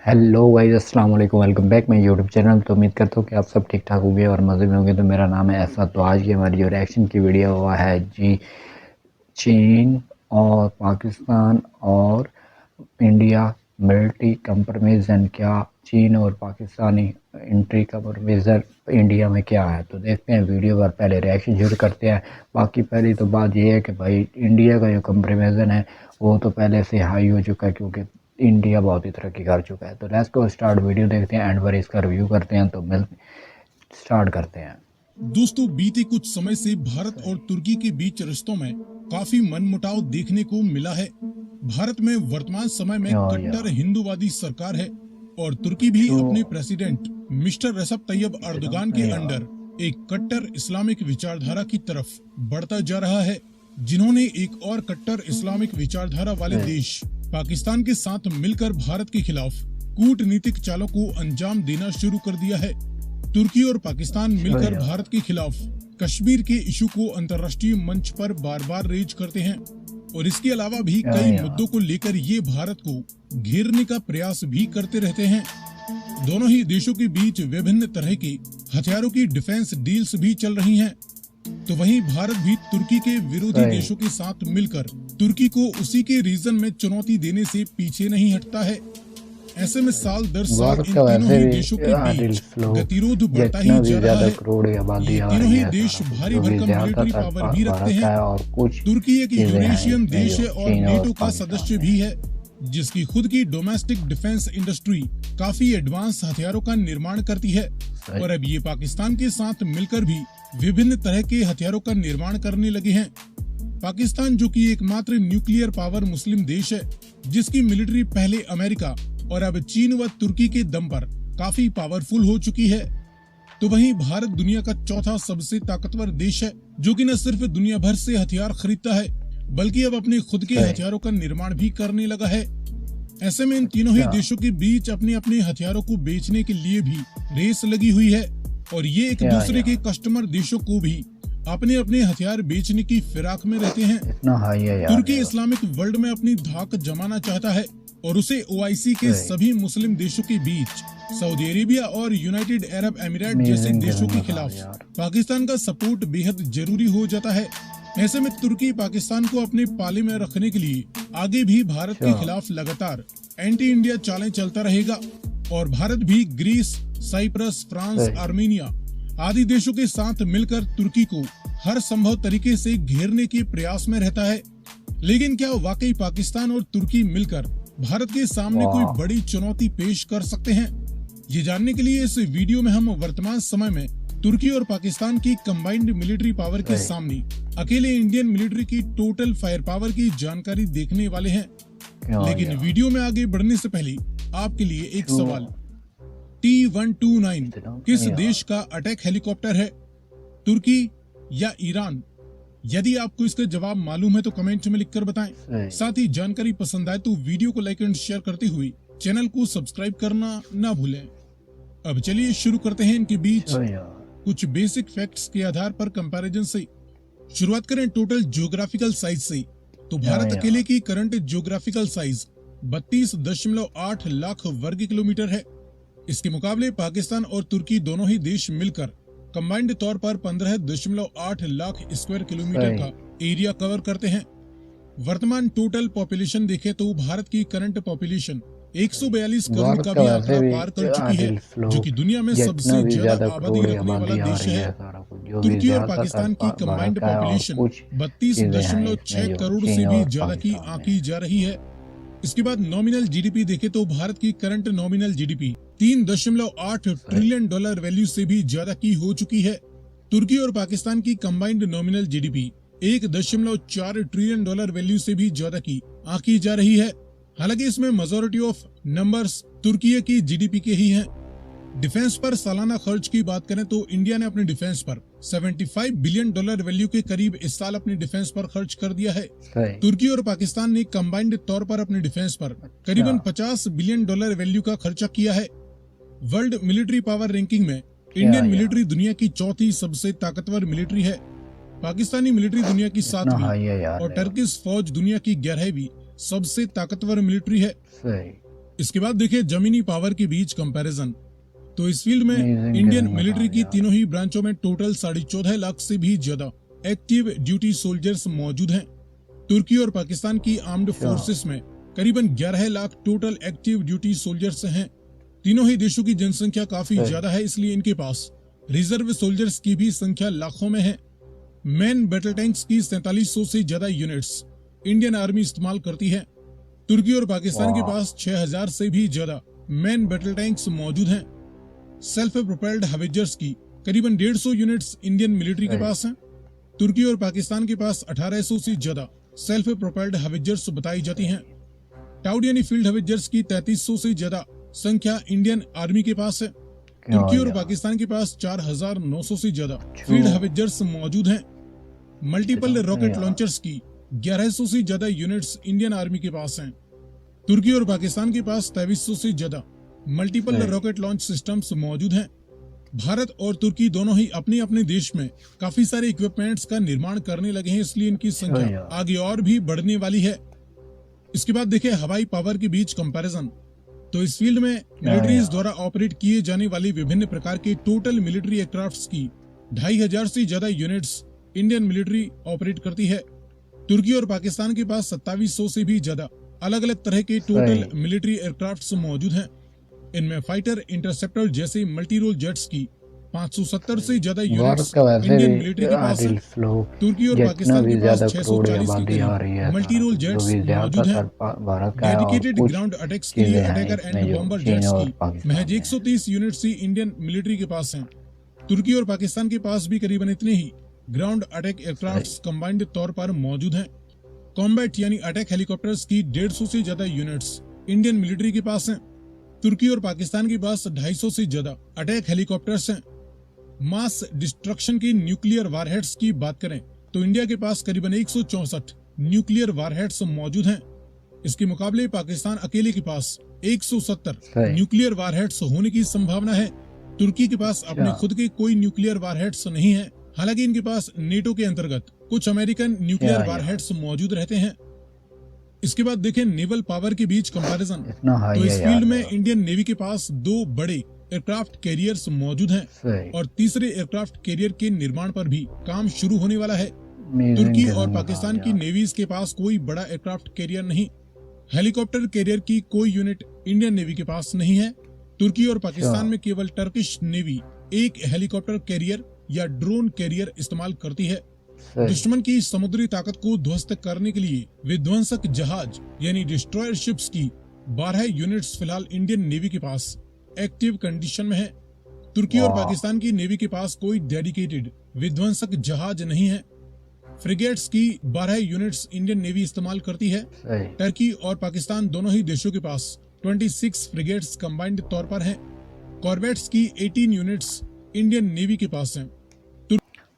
Hello guys, अस्सलाम वालेकुम। Welcome back my YouTube channel. तो उम्मीद करता हूँ कि आप सब ठीक ठाक होंगे और मज़े में होंगे। तो मेरा नाम है ऐसा। तो आज की हमारी जो रिएक्शन की वीडियो हुआ है जी, चीन और पाकिस्तान और इंडिया मिलिट्री कंप्रोमिशन। क्या चीन और पाकिस्तानी इंट्री कंप्रोमिशन इंडिया में क्या है? तो देखते हैं वीडियो पर। पहले रिएक्शन शुरू करते हैं। बाकी पहली तो बात यह है कि भाई इंडिया का जो कंप्रोमिशन है वो तो पहले से हाई हो चुका है, क्योंकि इंडिया बहुत ही तरक्की कर चुका है। तो लेट्स गो स्टार्ट। वीडियो देखते हैं, एंड पर इसका रिव्यू करते हैं। तो मिल स्टार्ट करते हैं। दोस्तों, बीते कुछ समय से भारत और तुर्की के बीच रिश्तों में काफी मनमुटाव देखने को मिला है। भारत में वर्तमान समय में कट्टर हिंदूवादी सरकार है और तुर्की भी अपने president mister Recep Tayyip Erdogan के अंडर एक कट्टर इस्लामिक विचारधारा की तरफ बढ़ता जा रहा है, जिन्होंने एक और कट्टर इस्लामिक विचारधारा वाले देश पाकिस्तान के साथ मिलकर भारत के खिलाफ कूटनीतिक चालों को अंजाम देना शुरू कर दिया है। तुर्की और पाकिस्तान मिलकर भारत के खिलाफ कश्मीर के इशू को अंतर्राष्ट्रीय मंच पर बार बार रेज करते हैं और इसके अलावा भी कई मुद्दों को लेकर ये भारत को घेरने का प्रयास भी करते रहते हैं। दोनों ही देशों के बीच विभिन्न तरह के हथियारों की डिफेंस डील्स भी चल रही हैं। तो वहीं भारत भी तुर्की के विरोधी देशों के साथ मिलकर तुर्की को उसी के रीजन में चुनौती देने से पीछे नहीं हटता है। ऐसे में साल दर साल इन तीनों ही देशों के बीच गतिरोध बढ़ता ही जा रहा है। ये तीनों ही देश भारी भरकम मिलिट्री पावर भी रखते हैं। तुर्की एक यूरेशियन देश है और नेटो का सदस्य भी है, जिसकी खुद की डोमेस्टिक डिफेंस इंडस्ट्री काफी एडवांस हथियारों का निर्माण करती है और अब ये पाकिस्तान के साथ मिलकर भी विभिन्न तरह के हथियारों का निर्माण करने लगे हैं। पाकिस्तान, जो कि एकमात्र न्यूक्लियर पावर मुस्लिम देश है, जिसकी मिलिट्री पहले अमेरिका और अब चीन व तुर्की के दम पर काफी पावरफुल हो चुकी है। तो वहीं भारत दुनिया का चौथा सबसे ताकतवर देश है, जो कि न सिर्फ दुनिया भर से हथियार खरीदता है, बल्कि अब अपने खुद के हथियारों का निर्माण भी करने लगा है। ऐसे में इन तीनों ही देशों के बीच अपने अपने हथियारों को बेचने के लिए भी रेस लगी हुई है और ये एक दूसरे के कस्टमर देशों को भी अपने अपने हथियार बेचने की फिराक में रहते हैं। तुर्की इस्लामिक वर्ल्ड में अपनी धाक जमाना चाहता है और उसे ओआईसी के सभी मुस्लिम देशों के बीच सऊदी अरेबिया और यूनाइटेड अरब एमिरेट जैसे देशों के खिलाफ पाकिस्तान का सपोर्ट बेहद जरूरी हो जाता है। ऐसे में तुर्की पाकिस्तान को अपने पाले में रखने के लिए आगे भी भारत के खिलाफ लगातार एंटी इंडिया चालें चलता रहेगा और भारत भी ग्रीस, साइप्रस, फ्रांस, आर्मेनिया आदि देशों के साथ मिलकर तुर्की को हर संभव तरीके से घेरने के प्रयास में रहता है। लेकिन क्या वाकई पाकिस्तान और तुर्की मिलकर भारत के सामने कोई बड़ी चुनौती पेश कर सकते हैं? ये जानने के लिए इस वीडियो में हम वर्तमान समय में तुर्की और पाकिस्तान की कंबाइंड मिलिट्री पावर के सामने अकेले इंडियन मिलिट्री की टोटल फायर पावर की जानकारी देखने वाले हैं। लेकिन वीडियो में आगे बढ़ने से पहले आपके लिए एक सवाल। T-129 किस देश का अटैक हेलीकॉप्टर है, तुर्की या ईरान? यदि आपको इसका जवाब मालूम है तो कमेंट में लिखकर बताएं। साथ ही जानकारी पसंद आए तो वीडियो को लाइक एंड शेयर करते हुए चैनल को सब्सक्राइब करना ना भूलें। अब चलिए शुरू करते हैं इनके बीच कुछ बेसिक फैक्ट्स के आधार पर कंपैरिजन से। शुरुआत करें टोटल ज्योग्राफिकल साइज से, तो भारत अकेले की करंट ज्योग्राफिकल साइज 32.8 लाख वर्ग किलोमीटर है। इसके मुकाबले पाकिस्तान और तुर्की दोनों ही देश मिलकर कंबाइंड तौर पर 15.8 लाख स्क्वायर किलोमीटर का एरिया कवर करते हैं। वर्तमान टोटल पॉपुलेशन देखें तो भारत की करंट पॉपुलेशन 142 करोड़ का भी आंकड़ा पार कर चुकी है, जो कि दुनिया में सबसे ज्यादा आबादी रखने वाला देश है। तुर्की और पाकिस्तान की कंबाइंड पॉपुलेशन 32.6 करोड़ से भी ज्यादा की आंकी जा रही है। इसके बाद नॉमिनल जीडीपी देखें तो भारत की current nominal GDP 3.8 trillion dollar value से भी ज्यादा की हो चुकी है। तुर्की और पाकिस्तान की combined nominal GDP 1.4 trillion dollar value से भी ज्यादा की आंकी जा रही है। हालांकि इसमें मेजॉरिटी ऑफ नंबर्स तुर्की की जीडीपी के ही हैं। डिफेंस पर सालाना खर्च की बात करें तो इंडिया ने अपने डिफेंस पर 75 बिलियन डॉलर वैल्यू के करीब इस साल अपने डिफेंस पर खर्च कर दिया है। तुर्की और पाकिस्तान ने कंबाइंड तौर पर अपने डिफेंस पर करीबन 50 बिलियन डॉलर वैल्यू का खर्चा किया है। वर्ल्ड मिलिट्री पावर रैंकिंग में इंडियन मिलिट्री दुनिया की चौथी सबसे ताकतवर मिलिट्री है। पाकिस्तानी मिलिट्री दुनिया की 7वीं और टर्किश फौज दुनिया की 11वीं सबसे ताकतवर मिलिट्री है। इसके बाद देखिए जमीनी पावर के बीच कंपैरिजन। तो इस फील्ड में Amazing इंडियन किस्म मिलिट्री बता की दिया। तीनों ही ब्रांचों में टोटल 14.5 लाख से भी ज्यादा एक्टिव ड्यूटी सोल्जर्स मौजूद हैं। तुर्की और पाकिस्तान की आर्म्ड अच्छा। फोर्सेस में करीबन 11 lakh total active duty soldiers हैं। तीनों ही देशों की जनसंख्या काफी सही। ज्यादा है, इसलिए इनके पास रिजर्व सोल्जर्स की भी संख्या लाखों में है। मैन बैटल टैंक्स की 4700 से ज्यादा यूनिट्स इंडियन आर्मी इस्तेमाल करती है। तुर्की और पाकिस्तान के वाह। पास 6000 से भी ज्यादा मैन बैटल टैंक्स मौजूद हैं। सेल्फ प्रोपेल्ड हवेजर्स की करीबन 150 यूनिट्स इंडियन मिलिट्री के सही। पास हैं। तुर्की और पाकिस्तान के पास 1800 से ज्यादा सेल्फ प्रोपेल्ड हवेजर्स बताई जाती हैं। टाउड यानी फील्ड हवेजर्स की 3300 से ज्यादा संख्या इंडियन आर्मी के पास है। क्या तुर्की और यार। पाकिस्तान के पास 4900 से ज्यादा छो। फील्ड हवेजर्स मौजूद हैं। मल्टीपल कितना रॉकेट यार। लॉन्चर्स की 1100 से ज्यादा यूनिट्स इंडियन आर्मी के पास हैं। तुर्की और पाकिस्तान के पास 2300 से ज्यादा मल्टीपल सही। रॉकेट लॉन्च सिस्टम्स मौजूद हैं। भारत और तुर्की दोनों ही अपने अपने देश में काफी सारे इक्विपमेंट्स का निर्माण करने लगे हैं, इसलिए इनकी संख्या यार। आगे और भी बढ़ने वाली है। इसके बाद देखें हवाई पावर के बीच कंपैरिजन। तो इस फील्ड में मिलिट्रीज यार। द्वारा ऑपरेट किए जाने वाली विभिन्न प्रकार के टोटल मिलिट्री एयरक्राफ्ट्स की 2500 से ज्यादा यूनिट्स इंडियन मिलिट्री ऑपरेट करती है। तुर्की और पाकिस्तान के पास 2700 से भी ज्यादा अलग अलग तरह के टोटल सही। मिलिट्री एयरक्राफ्ट्स मौजूद हैं। इनमें फाइटर, इंटरसेप्टर जैसे मल्टी रोल जेट्स की 570 से ज्यादा भारत यूनिट्स का वैसे इंडियन भी मिलिट्री के पास है। दिल स्लो तुर्की और जितना पाकिस्तान भी के पास ज्यादा करोड़ 640 के आबादी आ रही करीब है मल्टी रोल भारत जो जेट्स भी मौजूद हैं। ज्यादातर भारत का है, और डेडिकेटेड कुछ ग्राउंड अटैक्स के लिए चीजें हैं अटैकर इसमें एंड जो बॉम्बर चीन जेट्स और की पाकिस्तान महज में है। 130 यूनिट्स ही इंडियन मिलिट्री के पास हैं। तुर्की और पाकिस्तान के पास भी करीबन इतने ही ग्राउंड अटैक एयरक्राफ्ट्स कंबाइंड तौर पर मौजूद हैं। कॉम्बैट यानी अटैक हेलीकॉप्टर्स की 150 से ज्यादा यूनिट्स इंडियन मिलिट्री के पास हैं। तुर्की और पाकिस्तान के पास 250 से ज्यादा अटैक हेलीकॉप्टर्स हैं। मास डिस्ट्रक्शन की न्यूक्लियर वारहेड्स की बात करें तो इंडिया के पास करीबन 164 न्यूक्लियर वारहेड्स मौजूद हैं। इसके मुकाबले पाकिस्तान अकेले के पास 170 सही। न्यूक्लियर वारहेड्स होने की संभावना है। तुर्की के पास अपने खुद के कोई न्यूक्लियर वारहेड्स नहीं है, हालांकि इनके पास नेटो के अंतर्गत कुछ अमेरिकन न्यूक्लियर क्या वारहेड्स मौजूद रहते हैं। इसके बाद देखें नेवल पावर के बीच कंपैरिजन। इतना हाई तो है इस यार। फील्ड में इंडियन नेवी के पास 2 बड़े एयरक्राफ्ट कैरियर्स मौजूद हैं सही। और तीसरे एयरक्राफ्ट कैरियर के निर्माण पर भी काम शुरू होने वाला है। Amazing तुर्की किस्म और बता पाकिस्तान की दिया। नेवीज के पास कोई बड़ा एयरक्राफ्ट कैरियर नहीं। हेलीकॉप्टर कैरियर की कोई यूनिट इंडियन नेवी के पास नहीं है। तुर्की और पाकिस्तान में केवल टर्किश नेवी एक हेलीकॉप्टर कैरियर या ड्रोन कैरियर इस्तेमाल करती है। सही। दुश्मन की समुद्री ताकत को ध्वस्त करने के लिए विध्वंसक जहाज यानी डिस्ट्रॉयर शिप्स की 12 यूनिट्स फिलहाल इंडियन नेवी के पास एक्टिव कंडीशन में है। तुर्की और वाह। पाकिस्तान की नेवी के पास कोई डेडिकेटेड विध्वंसक जहाज नहीं है। फ्रिगेट्स की 12 यूनिट्स इंडियन नेवी इस्तेमाल करती है। सही। टर्की और पाकिस्तान दोनों ही देशों के पास 26 फ्रिगेट्स कंबाइंड तौर पर हैं। कॉर्वेट्स की 18 यूनिट्स इंडियन नेवी के पास हैं।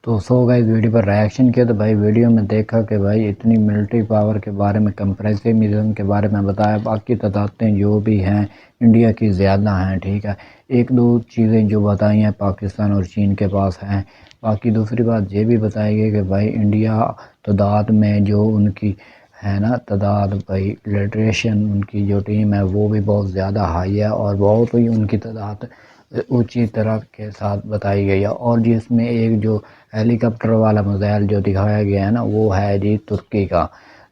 तो सो गाइस वीडियो पर रिएक्शन किया तो भाई वीडियो में देखा कि भाई इतनी मिलिट्री पावर के बारे में कंपैरिजन के बारे में बताया, बाकी तादादें जो भी हैं इंडिया की ज़्यादा हैं, ठीक है। एक दो चीज़ें जो बताई हैं पाकिस्तान और चीन के पास हैं। बाकी दूसरी बात ये भी बताई गई कि भाई इंडिया तादाद में जो उनकी है ना तादाद, भाई लिटरेशन उनकी जो टीम है वो भी बहुत ज़्यादा हाई है और बहुत ही उनकी तादाद ऊंची तरह के साथ बताई गई है। और जिसमें एक जो हेलीकॉप्टर वाला मिसाइल जो दिखाया गया है ना वो है जी तुर्की का।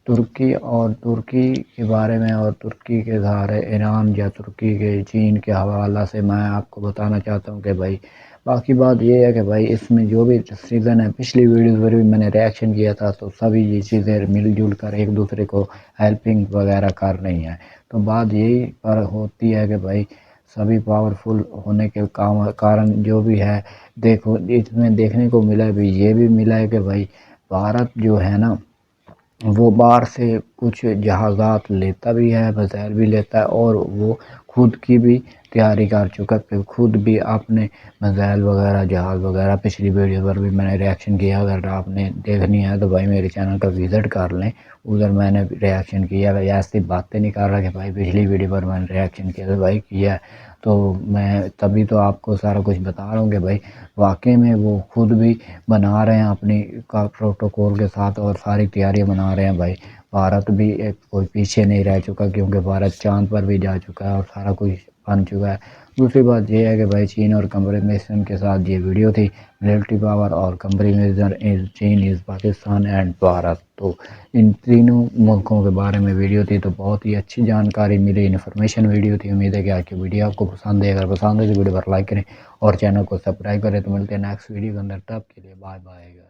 तुर्की के बारे में और तुर्की के सारे ईरान या तुर्की के चीन के हवाला से मैं आपको बताना चाहता हूँ कि भाई बाकी बात ये है कि भाई इसमें जो भी सीज़न है, पिछली वीडियोज़ पर भी मैंने रिएक्शन किया था, तो सभी ये चीज़ें मिलजुल कर एक दूसरे को हेल्पिंग वगैरह कर रही हैं। तो बात यही पर होती है कि भाई सभी पावरफुल होने के कारण जो भी है, देखो इसमें देखने को मिला भी, ये भी मिला है कि भाई भारत जो है ना वो बाहर से कुछ जहाज़ात लेता भी है, मिसाइल भी लेता है और वो खुद की भी तैयारी कर चुका है, खुद भी आपने मिसाइल वगैरह जहाज़ वगैरह पिछली वीडियो पर भी मैंने रिएक्शन किया। अगर आपने देखनी है तो भाई मेरे चैनल का विज़िट कर लें, उधर मैंने रिएक्शन किया। भाई ऐसी बातें नहीं कर रहा कि भाई पिछली वीडियो पर मैंने रिएक्शन किया, तो भाई किया तो मैं तभी तो आपको सारा कुछ बता रहा हूँ कि भाई वाकई में वो खुद भी बना रहे हैं अपनी का प्रोटोकॉल के साथ और सारी तैयारियां बना रहे हैं। भाई भारत भी एक कोई पीछे नहीं रह चुका, क्योंकि भारत चांद पर भी जा चुका है और सारा कुछ बन चुका है। दूसरी बात यह है कि भाई चीन और कंपैरिजन के साथ ये वीडियो थी, मिलिट्री पावर और कंपैरिजन इज चीन इज़ पाकिस्तान एंड भारत। तो इन तीनों मुल्कों के बारे में वीडियो थी, तो बहुत ही अच्छी जानकारी मिली, इन्फॉर्मेशन वीडियो थी। उम्मीद है कि आज की वीडियो आपको पसंद है। अगर पसंद है तो वीडियो पर लाइक करें और चैनल को सब्सक्राइब करें। तो मिलते हैं नेक्स्ट वीडियो के अंदर, तब के लिए बाय बाय।